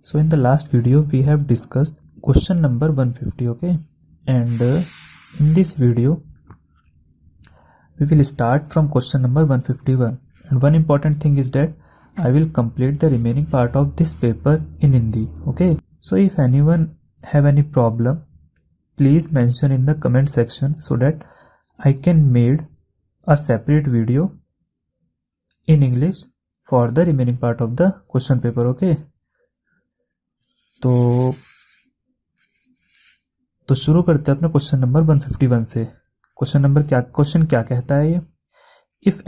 So in the last video we have discussed question number 150, okay, and in this video we will start from question number 151, and one important thing is that I will complete the remaining part of this paper in Hindi, okay. So if anyone have any problem, please mention in the comment section so that I can made a separate video in English for the remaining part of the question paper, okay. तो शुरू करते हैं अपने question number 151 से। Question क्या कहता है ये? If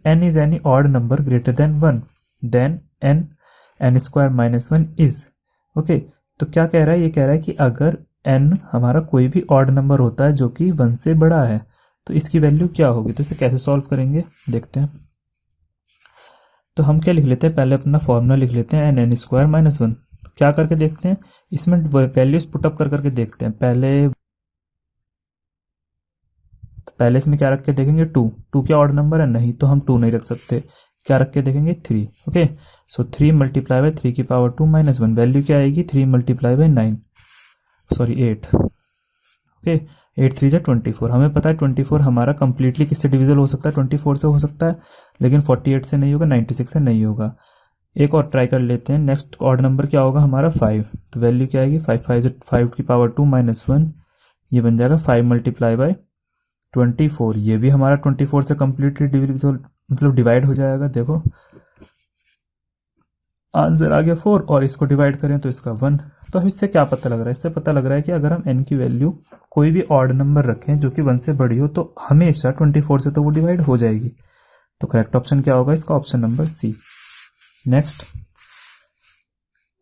n is any odd number greater than 1 then n square minus 1 is, okay. तो क्या कह रहा है? ये कह रहा है कि अगर n हमारा कोई भी ऑड नंबर होता है जो कि 1 से बड़ा है तो इसकी वैल्यू क्या होगी। तो इसे कैसे सॉल्व करेंगे देखते हैं। तो हम क्या लिख लेते हैं, पहले अपना फॉर्मूला लिख लेते हैं n स्क्वायर माइनस 1। क्या करके देखते हैं, इसमें वैल्यूज पुटअप करके देखते हैं। पहले इसमें क्या रख के देखेंगे, 2 क्या ऑड नंबर है? नहीं, तो हम 2 नहीं रख सकते। क्या रख के देखेंगे, 3, ओके। सो 3 मल्टीप्लाई बाय 3 की पावर 2 माइनस 1, वैल्यू क्या आएगी, 3 मल्टीप्लाई बाय 8, ओके। 8 3 जा 24। हमें पता है 24 हमारा कंप्लीटली किससे डिविजल हो सकता है, 24 से हो सकता है, लेकिन 48 से नहीं होगा, 96 से नहीं होगा। एक और ट्राई कर लेते हैं। नेक्स्ट ऑड नंबर क्या होगा हमारा, 5। तो वैल्यू क्या आएगी, 5 की पावर 2 माइनस 1, ये बन जाएगा 5 मल्टीप्लाई बाय 24। ये भी हमारा 24 से कंप्लीटली डिविजिबल मतलब डिवाइड हो जाएगा। देखो आंसर आ गया 4, और इसको डिवाइड करें तो इसका 1। तो हम इससे क्या पता लग रहा है, इससे पता लग रहा है कि अगर हम n की वैल्यू कोई भी ऑड नंबर रखें जो कि 1 से बड़ी हो तो हमेशा 24 से तो वो डिवाइड हो जाएगी। तो करेक्ट ऑप्शन क्या होगा इसका, option number C. Next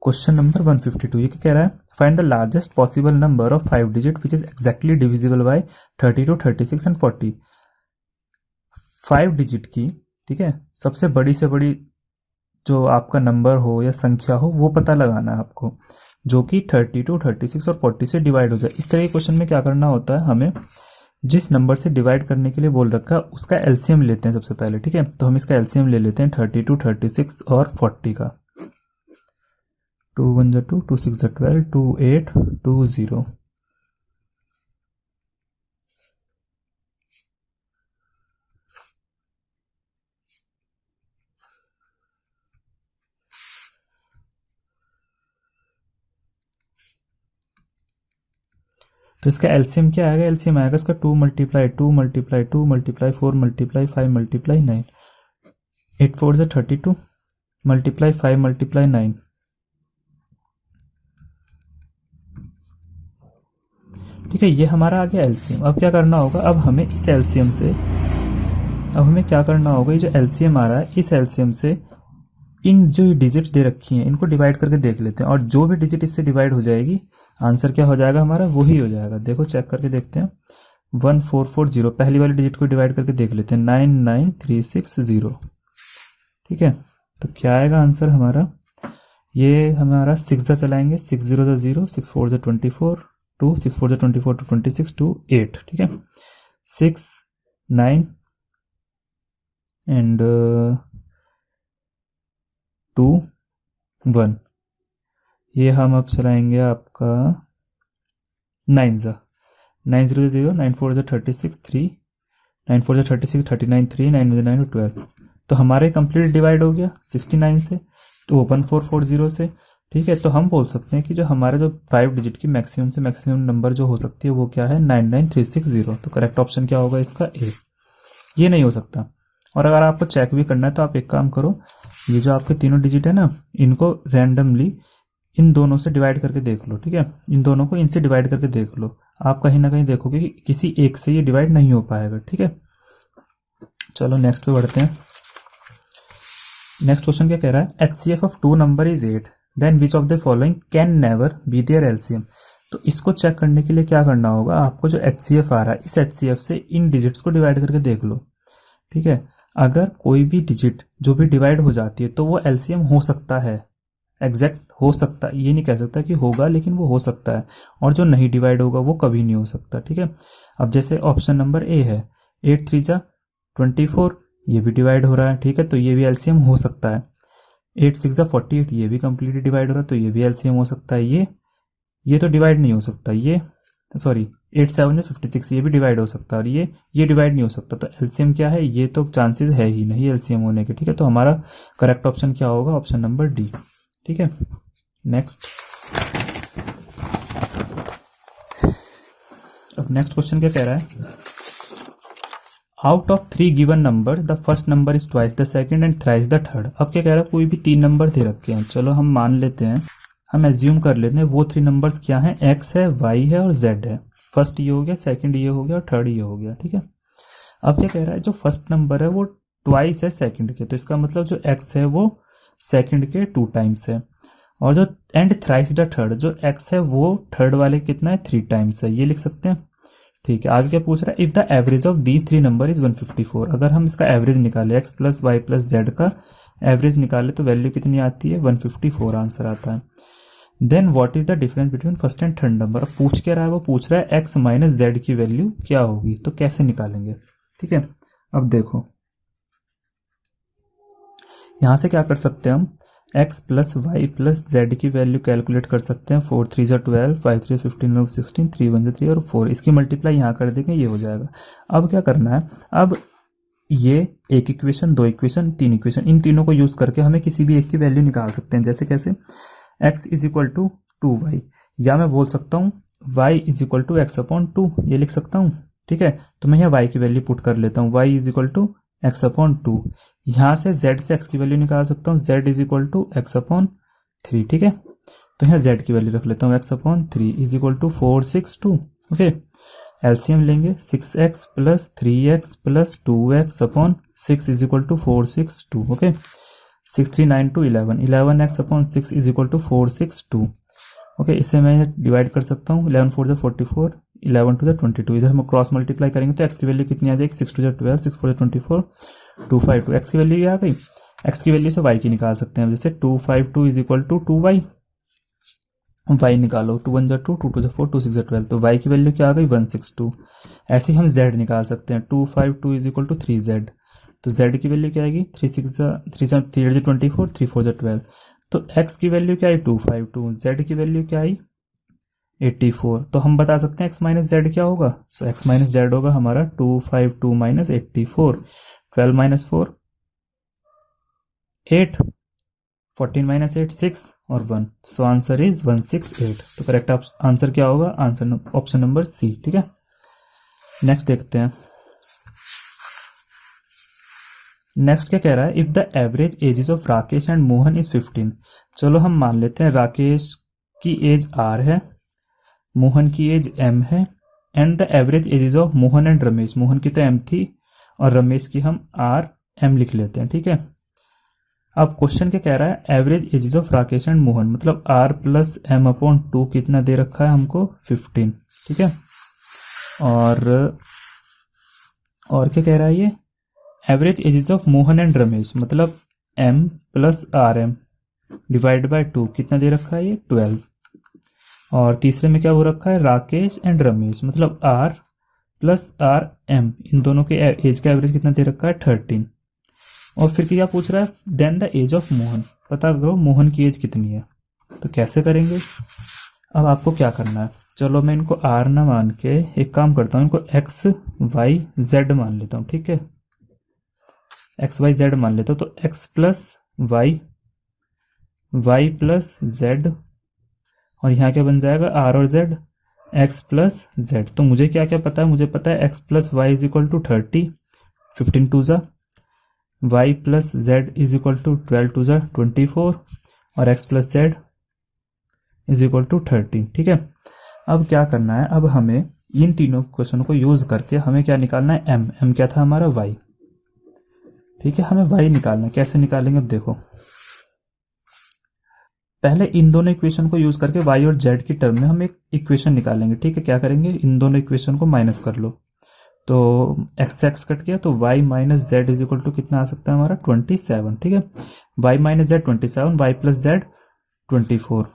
question number 152, ये क्या कह रहा है, find the largest possible number of 5 digit which is exactly divisible by 32, 36 and 40। 5 digit की, ठीक है, सबसे बड़ी से बड़ी जो आपका नंबर हो या संख्या हो वो पता लगाना है आपको, जो कि 32, 36 और 40 से डिवाइड हो जाए। इस तरह के क्वेश्चन में क्या करना होता है, हमें जिस नंबर से डिवाइड करने के लिए बोल रखा है उसका एलसीएम लेते हैं सबसे पहले, ठीक है। तो हम इसका एलसीएम ले लेते हैं 32, 36 और 40 का। 2 1 जा 2, 2 6 जा 12, 2 8 2 0। तो इसका एलसीएम क्या आएगा, एलसीएम आएगा इसका 2 multiply 2 multiply 2 multiply 4 multiply 5 multiply 9, 8 4 जा 32 मल्टीप्लाई 5 मल्टीप्लाई 9। ठीक है, ये हमारा आ गया एलसीएम। अब क्या करना होगा, अब हमें इस एलसीएम से, अब हमें क्या करना होगा, ये जो एलसीएम आ रहा है इस एलसीएम से इन जो डिजिट्स दे रखी हैं इनको डिवाइड करके देख लेते हैं, और जो भी डिजिट इससे डिवाइड हो जाएगी आंसर क्या हो जाएगा हमारा, वही हो जाएगा। देखो चेक करके देखते हैं। 1440, पहली वाली डिजिट को डिवाइड करके देख लेते हैं, 99360, ठीक है। तो क्या आएगा आंसर हमारा, ये हमारा 6 जा चलाएंगे, 6 0 जा 0, 6 4 जा 24, 2 6 4 जा 24 to 26 to 8, ठीक है। 6 9 एंड 2 1, ये हम अब चलाएंगे आपका 9 जा 9 0 0, 9 4 जा 36 3, 9 4 जा 36 39 3, 9 में 9 12। तो हमारे कंप्लीट डिवाइड हो गया 69 से, तो 1440 से, ठीक है। तो हम बोल सकते हैं कि जो हमारे जो 5 डिजिट की मैक्सिमम से मैक्सिमम नंबर जो हो सकती है वो क्या है, 99360। तो करेक्ट ऑप्शन क्या होगा इसका, ए। ये नहीं हो सकता। और अगर आपको चेक भी करना है तो आप एक काम करो, ये जो आपके तीनों डिजिट है ना, इनको रैंडमली इन दोनों से डिवाइड करके देख लो, ठीक है। इन दोनों को इनसे डिवाइड करके देख लो, आप कहीं ना कहीं देखोगे कि किसी एक से ये डिवाइड नहीं हो पाएगा, ठीक है। चलो नेक्स्ट पे बढ़ते हैं। नेक्स्ट क्वेश्चन क्या कह रहा है, HCF of 2 number is 8, then which of the following can never be their LCM. तो इसको चेक करने के लिए क्या करना होगा, आपको जो HCF आ रहा है इस HCF से इन डिजिट्स को डिवाइड करके देख लो, ठीक है। अगर कोई भी डिजिट जो भी डिवाइड हो जाती है तो वो एलसीएम हो सकता है, एग्जैक्ट हो सकता है, ये नहीं कह सकता कि होगा, लेकिन वो हो सकता है। और जो नहीं डिवाइड होगा वो कभी नहीं हो सकता, ठीक है। अब जैसे ऑप्शन नंबर ए है, 8 3 जा 24, ये भी डिवाइड हो रहा है, ठीक है। तो ये भी एलसीएम हो सकता है, 8 6 48, ये भी कंप्लीटली डिवाइड हो रहा है, तो ये भी एलसीएम हो सकता है। ये तो डिवाइड नहीं हो सकता, ये सॉरी 8 7 56, ये भी डिवाइड हो सकता है, और ये डिवाइड नहीं हो सकता। तो एलसीएम क्या है, ये तो चांसेस है ही नहीं एलसीएम होने के। ठीक है, तो हमारा करेक्ट ऑप्शन क्या होगा, ऑप्शन नंबर डी। ठीक है, नेक्स्ट। अब नेक्स्ट क्वेश्चन क्या कह रहा है, out of 3 given number the first number is twice the second and thrice the third. अब क्या कह रहा है, कोई भी 3 नंबर दे रखे हैं, चलो हम मान लेते हैं, हम एज्यूम कर लेते हैं वो 3 नंबर्स क्या हैं, x है, y है और z है। फर्स्ट ये हो गया, सेकंड ये हो गया और थर्ड ये हो गया। ठीक है, अब क्या कह रहा है, जो फर्स्ट नंबर है वो ट्वाइस है सेकंड के, तो इसका मतलब जो x है वो सेकंड के 2 टाइम्स है, और जो एंड थ्राइस द थर्ड, जो x है वो थर्ड वाले कितना है, 3 टाइम्स है, ये लिख सकते हैं। ठीक है, आगे क्या पूछ रहा है, if the average of these 3 number is 154। अगर हम इसका एवरेज निकाले, x plus Y plus Z का एवरेज निकाले तो वैल्यू कितनी आती है, 154 आंसर आता है। Then what is the difference between first and third number. अब पूछ क्या रहा है, वो पूछ रहा है x माइनस जेड की वैल्यू क्या होगी, तो कैसे निकालेंगे। ठीक है, अब देखो यहां से क्या कर सकते हैं हम, x plus Y plus Z की वैल्यू कैलकुलेट कर सकते हैं। 4 3 12, 5 3 15 16, 3 1 3 और 4, इसकी मल्टीप्लाई यहाँ कर देंगे, ये हो जाएगा। अब क्या करना है, अब ये एक इक्वेशन, 2 इक्वेशन, 3 इक्वेशन, इन तीनों को यूज करके हमें किसी भी एक की वैल्यू निकाल सकते हैं। जैसे कैसे, x is equal to 2y, या मैं बोल सकता हूँ y is equal to x upon 2, ये लिख सकता हूँ। ठीक है, तो मैं यहाँ y की वैल्यू पुट कर लेता हूँ, y is equal to x upon 2। यहाँ से z से x की वैल्यू निकाल सकता हूँ, z is equal to x upon 3। ठीक है, तो यहाँ z की वैल्यू रख लेता हूँ, x upon 3 is equal to 4 6 2। Okay, LCM लेंगे, 6x plus 3x plus 2x upon 6 is equal to 4 6 2। Okay, 6 3 9 2 11, 11x upon 6 is equal to 4 6 2। Okay, इसे मैं डिवाइड कर सकता हूँ, 11 4 44, 11 2 22। इधर हम क्रॉस मल्टीप्लाई करेंगे तो x की वैल्यू कितनी आ जाएगी, 6 2 12, 6 4 24, 2 5 2। x की वैल्यू ये आ गई, x की वैल्यू से y की निकाल सकते हैं, जैसे 2 5 2 is equal to 2y, y निकालो, 2 1 2, 2 2 4, 2 6 12, तो y की वैल्यू क्या आ गई, 162। ऐसे ही हम z निकाल सकते हैं, 2 5 2 इज इक्वल टू 3z, तो z की वैल्यू क्या आएगी, 3 6 3 7 3 24, 3 4 12, तो x की वैल्यू क्या आई, 252, z की वैल्यू क्या आई, 84। तो हम बता सकते हैं x माइनस जेड क्या होगा, सो x माइनस जेड होगा हमारा 252 माइनस 84, 12 माइनस 4 8, 14 माइनस 8 6 और 1, सो आंसर इज 168। तो करेक्ट आंसर क्या होगा, आंसर ऑप्शन नंबर सी। ठीक है, नेक्स्ट देखते हैं। नेक्स्ट क्या कह रहा है, if the average ages of Rakesh and Mohan is 15। चलो हम मान लेते हैं राकेश की एज r है, मोहन की एज m है, and the average ages of Mohan and Ramesh, Mohan की तो m थी और रमेश की हम r m लिख लेते हैं। ठीक है, अब क्वेश्चन क्या कह रहा है, average ages of Rakesh and Mohan, मतलब r प्लस m अपॉन 2 कितना दे रखा है हमको, 15। ठीक है, और क्या कह रहा है ये, average ages of Mohan and Ramesh, मतलब m plus R M divide by 2 कितना दे रखा है ये, 12। और तीसरे में क्या हो रखा है, राकेश एंड रमेश, मतलब r प्लस आर एम, इन दोनों के एज का एवरेज कितना दे रखा है, 13। और फिर क्या पूछ रहा है, then the age of Mohan, पता करो मोहन की एज कितनी है। तो कैसे करेंगे, अब आपको क्या करना है, चलो मैं इनको r ना मान के एक काम करता हूँ, इनको x y z मान लेता हूँ। ठीक है, एक्स वाई जेड मान लेते हो, तो x plus y, y plus z, और यहाँ क्या बन जाएगा, r और z, x प्लस जेड। तो मुझे क्या क्या पता है, मुझे पता है x plus y is equal to 30, 15 two ज़ा, y plus z is equal to 12 two ज़ा 24, और x plus z is equal to 13। ठीक है, अब क्या करना है, अब हमें इन तीनों क्वेश्चन को यूज करके हमें क्या निकालना है, m क्या था हमारा, y। ठीक है, हमें y निकालना है, कैसे निकालेंगे, अब देखो पहले इन दोनों इक्वेशन को यूज करके y और z की टर्म में हम एक इक्वेशन निकालेंगे। ठीक है, क्या करेंगे, इन दोनों इक्वेशन को माइनस कर लो, तो x x कट गया, तो y minus z is equal to कितना आ सकता है हमारा, 27। ठीक है, y minus z 27, y plus z 24,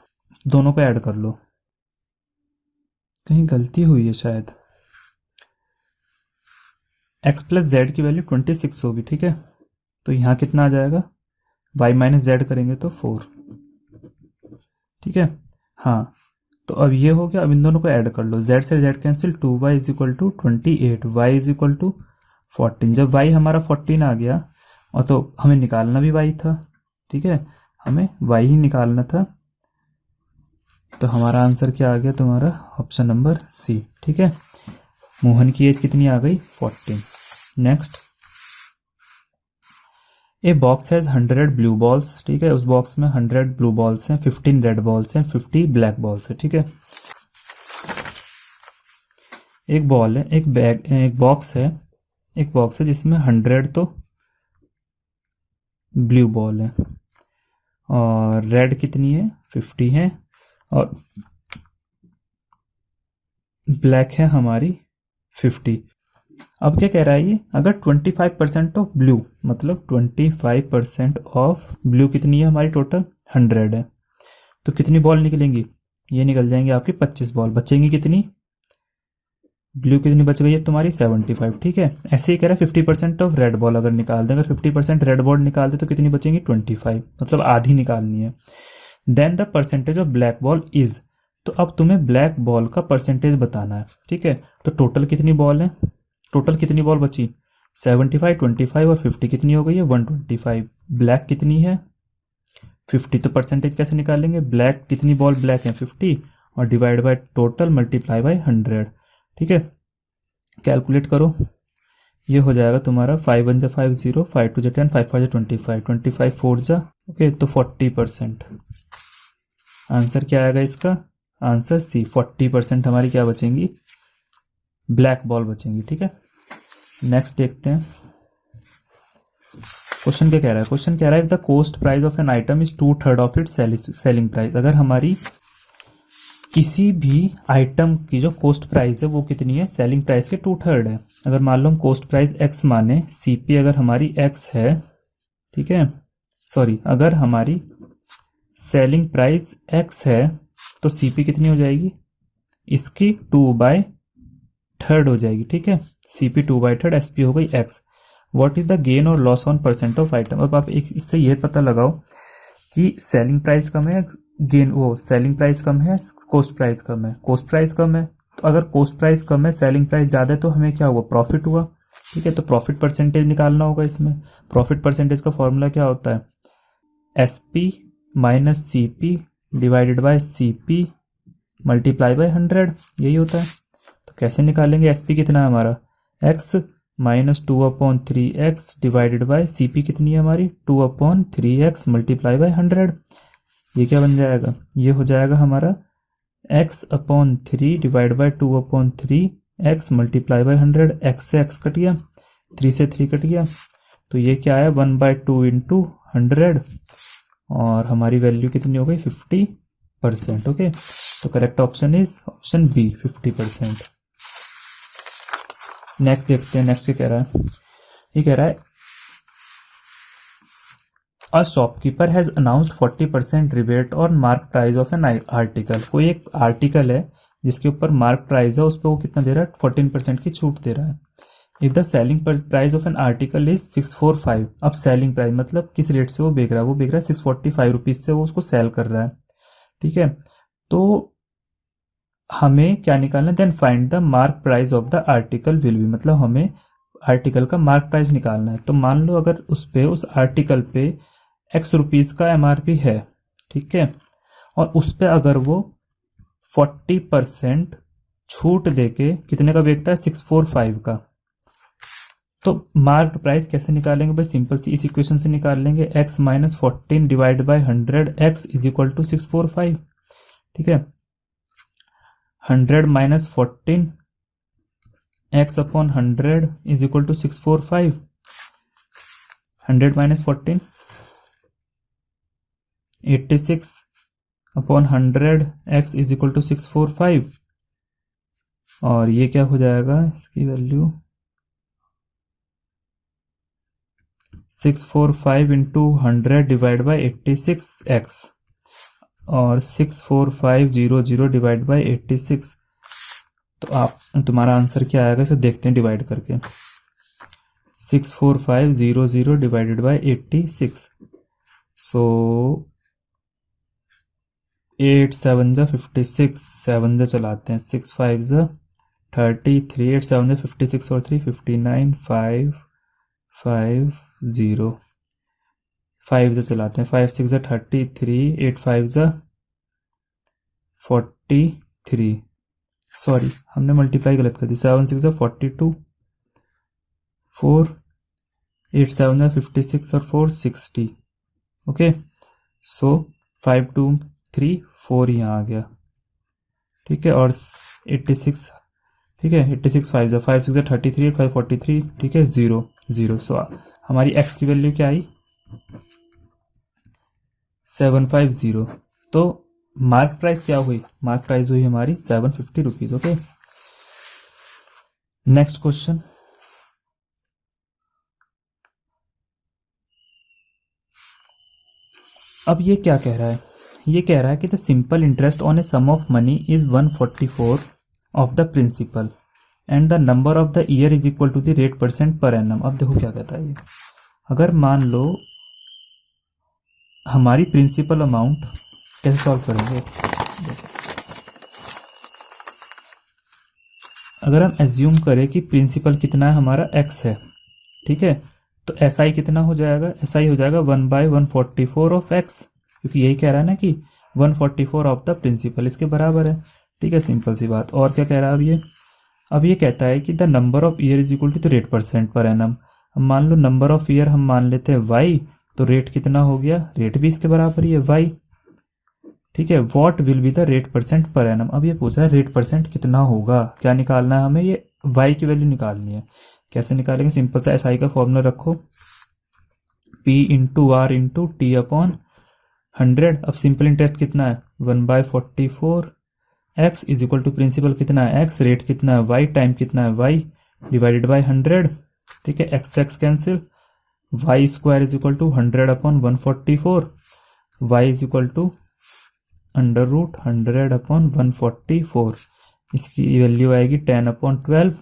दोनों को ऐड कर लो, कहीं गलती हुई है शायद, x प्लस जेड की वैल्यू 26 होगी। ठीक है, तो यहाँ कितना आ जाएगा, y माइनस जेड करेंगे तो 4, ठीक है। हाँ, तो अब ये हो गया। अब इन दोनों को ऐड कर लो, z से z cancel, 2y is equal to 28, y is equal to 14। जब y हमारा 14 आ गया, और तो हमें निकालना भी y था, ठीक है, हमें y ही निकालना था, तो हमारा आंसर क्या आ गया तुम्हारा, ऑप्शन नंबर सी, ठीक है। मोहन की एज कितनी आ गई, 14। Next, a box has 100 blue balls, ठीक है, उस बॉक्स में 100 ब्लू बॉल्स हैं, 15 रेड बॉल्स हैं, 50 ब्लैक बॉल्स है, ठीक है। एक बॉल है, एक बॉक्स है जिसमें 100 तो ब्लू बॉल है, और रेड कितनी है, 50 है, और ब्लैक है हमारी 50। अब क्या कह रहा है ये, अगर 25% ऑफ ब्लू, मतलब 25% ऑफ ब्लू कितनी है हमारी, टोटल 100 है, तो कितनी बॉल निकलेंगी, ये निकल जाएंगी आपकी 25 बॉल। बचेंगी कितनी, ब्लू कितनी बच गई है तुम्हारी, 75, ठीक है। ऐसे ही कह रहा है 50% ऑफ रेड बॉल अगर निकाल दें, अगर 50% रेड बॉल निकाल दे तो कितनी बचेंगी, 25, मतलब आधी निकालनी है। Then the percentage of black ball is, तो अब तुम्हें ब्लैक बॉल का परसेंटेज बताना है, ठीक है। तो टोटल कितनी बॉल है, टोटल कितनी बॉल बची, 75, 25 और 50 कितनी हो गई है, 125। ब्लैक कितनी है, 50, तो परसेंटेज कैसे निकालेंगे, ब्लैक कितनी बॉल ब्लैक है 50, और divide by total multiply by 100, ठीक है। कैलकुलेट करो, ये हो जाएगा तुम्हारा 5 1 जा 5 0, 5 2 जा 10, 5 5 जा 25, 25 4 जा, ओके, तो 40%। आंसर क्या आएगा इसका, आंसर सी, 40% हमारी क्या बचेंगी, ब्लैक बॉल बचेंगी, ठीक है। नेक्स्ट देखते हैं, क्वेश्चन क्या कह रहा है। क्वेश्चन कह रहा है, if the coast price of an item is 2/3 of its selling price, अगर हमारी किसी भी आइटम की जो कोस्ट प्राइस है वो कितनी है, सेलिंग प्राइस के 2/3 है। अगर मान लो हम कोस्ट प्राइस x माने, सीपी अगर हमारी x है, ठीक है, सॉरी, अगर हमारी सेलिंग प्राइस x है तो सीपी कितनी हो जाएगी, इसकी 2/3 हो जाएगी, ठीक है। सीपी 2/3, एसपी हो गई x। What is the gain और loss on percent of item. अब आप एक इससे यह पता लगाओ कि सेलिंग प्राइस कम है, गेन, वो सेलिंग प्राइस कम है, कोस्ट प्राइस कम है, कोस्ट प्राइस कम है, तो अगर कोस्ट प्राइस कम है, सेलिंग प्राइस ज्यादा है, तो हमें क्या हुआ, प्रॉफिट हुआ, ठीक है। तो प्रॉफिट परसेंटेज निकालना होगा इसमें। प्रॉफिट परसेंटेज का फॉर्मूला क्या होता है, SP minus CP divided by CP multiply by 100, यही होता है। तो कैसे निकालेंगे, एसपी कितना है हमारा, x minus 2/3x divided by CP कितनी है हमारी, 2/3x मल्टीप्लाई बाय 100। ये क्या बन जाएगा, ये हो जाएगा हमारा x/3 divide by 2/3x multiply by 100। x से x कट गया, 3 से 3 कट गया, तो ये क्या है, 1/2 इंटू 100, और हमारी वैल्यू कितनी हो गई, 50%, ओके। तो correct option is option B, 50%। Next देखते हैं, नेक्स्ट क्या कह रहा है, ये कह रहा है, a shopkeeper has announced 40% rebate और mark price of an article. कोई एक आर्टिकल है जिसके ऊपर मार्क प्राइस है, उस पर वो कितना दे रहा है, 14% की छूट दे रहा है। If the selling price of an article is 645, अब सेलिंग प्राइस मतलब किस रेट से वो बेच रहा है, वो बेच रहा है 645 रुपीज से वो उसको सेल कर रहा है, ठीक है। तो हमें क्या निकालना है, then find the mark price of the article will be, मतलब हमें आर्टिकल का मार्क प्राइस निकालना है। तो मान लो अगर उस आर्टिकल पे x रुपीज का एमआरपी है, ठीक है, और उस पे अगर वो 40% छूट देके कितने का बेचता है, 645 का, तो मार्क प्राइस कैसे निकालेंगे भाई, सिंपल सी इस इक्वेशन से निकाल लेंगे, x minus 14 divide by 100, x is equal to 645, ठीक है। 100 minus 14 x upon 100 is equal to 645, 100 minus 14 86 upon 100 x is equal to 645, और ये क्या हो जाएगा, इसकी value 645 into 100 divide by 86x, और 64500 डिवाइड बाई 86, तो आप तुम्हारा आंसर क्या आएगा, इसे देखते हैं डिवाइड करके। 64500 डिवाइडेड बाई 86, सो 8 7 जा 56, 7 जा चलाते हैं, 6 5 जा 33, 8 7 जा 56 और 3 59, 5 5 0, 5 जा चलाते हैं, 5 6 जा 33, 8 5 जा 43, सॉरी हमने मल्टीप्लाई गलत कर दी, 7 6 जा 42, 4 8 7 जा 56 और 4 60, ओके। सो 5 2 3 4 यहाँ आ गया, ठीक है, और 86, ठीक है, 86 5 जा 5 6 जा 33, 5 43, ठीक है, 0 0। सो हमारी x की वैल्यू क्या आई, 750। तो मार्क प्राइस क्या हुई, मार्क प्राइस हुई हमारी 750 रुपीज, ओके। नेक्स्ट क्वेश्चन, अब ये क्या कह रहा है, ये कह रहा है कि the simple interest on a sum of money is 144 of the principal and the number of the year is equal to the rate percent per annum. अब देखो क्या कहता है ये, अगर मान लो हमारी प्रिंसिपल अमाउंट, कैसे सॉल्व करेंगे, अगर हम एज्यूम करें कि प्रिंसिपल कितना है हमारा x है, ठीक है, तो SI कितना हो जाएगा, SI हो जाएगा 1/144 ऑफ x, क्योंकि यही कह रहा है ना कि 144 ऑफ द प्रिंसिपल इसके बराबर है, ठीक है, सिंपल सी बात। और क्या कह रहा है अब ये कहता है कि the number of year is equal to the rate percent per annum. अब मान लो नंबर ऑफ ईयर हम मान लेते हैं y, तो रेट कितना हो गया, रेट भी इसके बराबर ही है y, ठीक है। What will be the rate percent per annum. अब ये पूछा है रेट परसेंट कितना होगा, क्या निकालना है हमें, ये y की वैल्यू निकालनी है। कैसे निकालेंगे, सिंपल सा SI का फॉर्मूला रखो, P into R into T upon 100। अब सिंपल इंटरेस्ट कितना है 1/44, x is equal to principal कितना है x, रेट कितना है y, टाइम कितना है y, डिवाइडेड बाय 100, ठीक है, x cancel, y square is equal to 100 upon 144, y is equal to under root 100 upon 144, इसकी वैल्यू आएगी 10 अपॉन 12,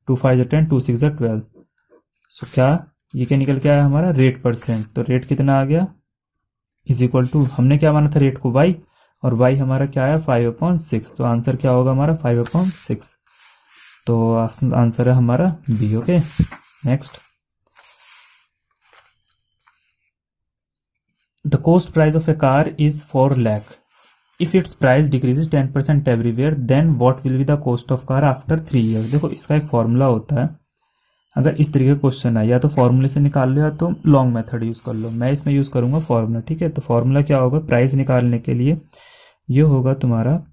2 5 10, 2 6 12। सो क्या ये क्या निकल के आया हमारा रेट परसेंट, तो रेट कितना आ गया इज इक्वल टू, हमने क्या माना था रेट को y, और y हमारा क्या आया 5/6, तो आंसर क्या होगा हमारा 5/6, तो आंसर है हमारा B, okay. Next, the cost price of a car is 4 lakh, if its price decreases 10% everywhere, then what will be the cost of car after 3 year. देखो इसका एक फॉर्मूला होता है, अगर इस तरीके का क्वेश्चन है या तो फॉर्मूले से निकाल लो या तो लॉन्ग मेथड यूज कर लो, मैं इसमें यूज करूंगा फॉर्मूला, ठीक है। तो फॉर्मूला क्या होगा, प्राइस निकालने के लिए ये होगा तुम्हारा,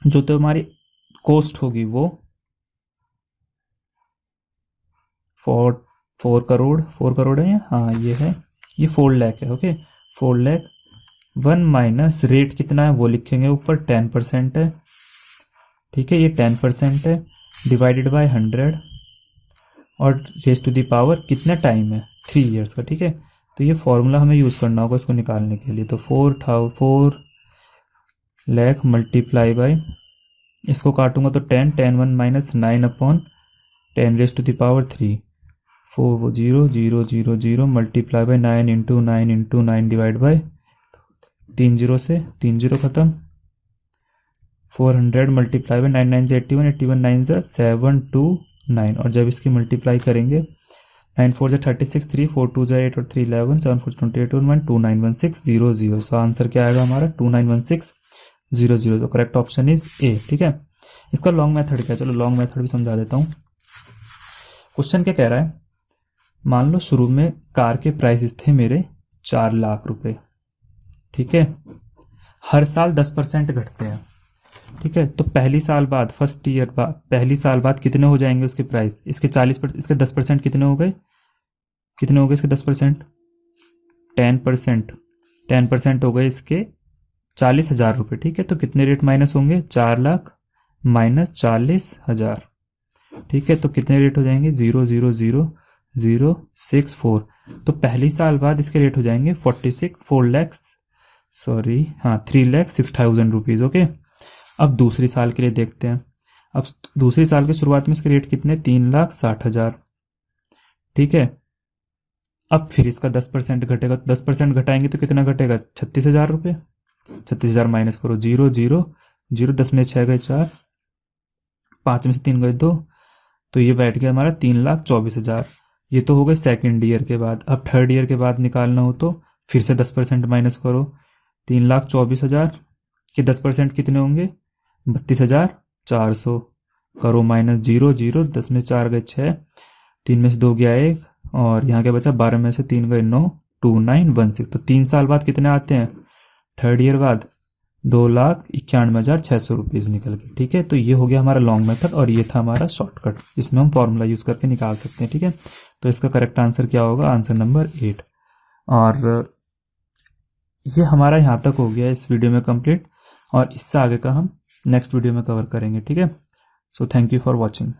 जो तुम्हारी कॉस्ट होगी वो 4 करोड़ है, हाँ ये है, ये 4 लाख है, ओके, 4 लाख, 1 माइनस रेट कितना है वो लिखेंगे ऊपर 10% है, ठीक है, ये 10% है, डिवाइडेड बाय 100, और रेस टू दी पावर कितना टाइम है 3 ईयर्स का, ठीक है। तो ये फॉर्मूला हमें यूज करना होगा इसको निकालने के लिए, तो 4 लाख मल्टीप्लाई बाय, इसको काटूंगा तो 10 10 1 minus 9 upon 10 raise to the power 3, 4 0 0 0 0 multiply by 9 into 9 divide by 3 0 से 3 0 खत्म, 400 मल्टीप्लाई बाय 9 9 81 81 9 729, और जब इसकी मल्टीप्लाई करेंगे 9 4 36, 3 4 2 8 और 3 11, 7 4 28 1 2916 00। सो आंसर क्या आएगा हमारा 2916 तो करेक्ट ऑप्शन इज ए, ठीक है। इसका लॉन्ग मेथड क्या है, चलो लॉन्ग मेथड भी समझा देता हूँ। क्वेश्चन क्या कह रहा है, मान लो शुरू में कार के प्राइसेस थे मेरे 4 लाख रुपए, ठीक है, हर साल 10% घटते हैं, ठीक है। तो पहली साल बाद, फर्स्ट ईयर बाद, पहली साल बाद कितने हो जाएंगे उसके प्राइस, इसके 40%, इसके 10% कितने हो गए इसके 10%, 10% हो गए इसके 40,000 रुपये, ठीक है। तो कितने रेट माइनस होंगे, 4 लाख माइनस 40,000, ठीक है। तो कितने रेट हो जाएंगे 0.00064। तो पहली साल बाद इसके रेट हो जाएंगे 3,06,000 रुपीज़, ओके। अब दूसरी साल के लिए देखते हैं, अब दूसरी साल की शुरुआत में इसके रेट कितने 3,60,000, ठीक है। अब फिर इसका 10% घटेगा, तो 10% घटाएंगे तो कितना घटेगा, 36,000 रुपये। 36,000 माइनस करो, 0 0 0, 10 में 6 गए 4, 5 में से 3 गए 2, तो ये बैठ गया हमारा 3,24,000। ये तो हो गए सेकेंड ईयर के बाद। अब थर्ड ईयर के बाद निकालना हो तो फिर से 10% माइनस करो, 3,24,000 के 10% कितने होंगे, 32,400 करो, माइनस 0 0, 10 में 4 गए 6, 3 में से 2 गया 1, और यहाँ क्या बचा, 12 में से 3 गए 9, 2916। तो 3 साल बाद कितने आते हैं, थर्ड ईयर बाद 2,91,600 रुपीज़ निकल के। ठीक है, तो ये हो गया हमारा लॉन्ग मेथड, और ये था हमारा शॉर्टकट, इसमें हम फॉर्मूला यूज़ करके निकाल सकते हैं। ठीक है, तो इसका करेक्ट आंसर क्या होगा, आंसर नंबर 8। और ये हमारा यहाँ तक हो गया इस वीडियो में कंप्लीट, और इससे आगे का हम नेक्स्ट वीडियो में कवर करेंगे। ठीक है, so thank you for watching.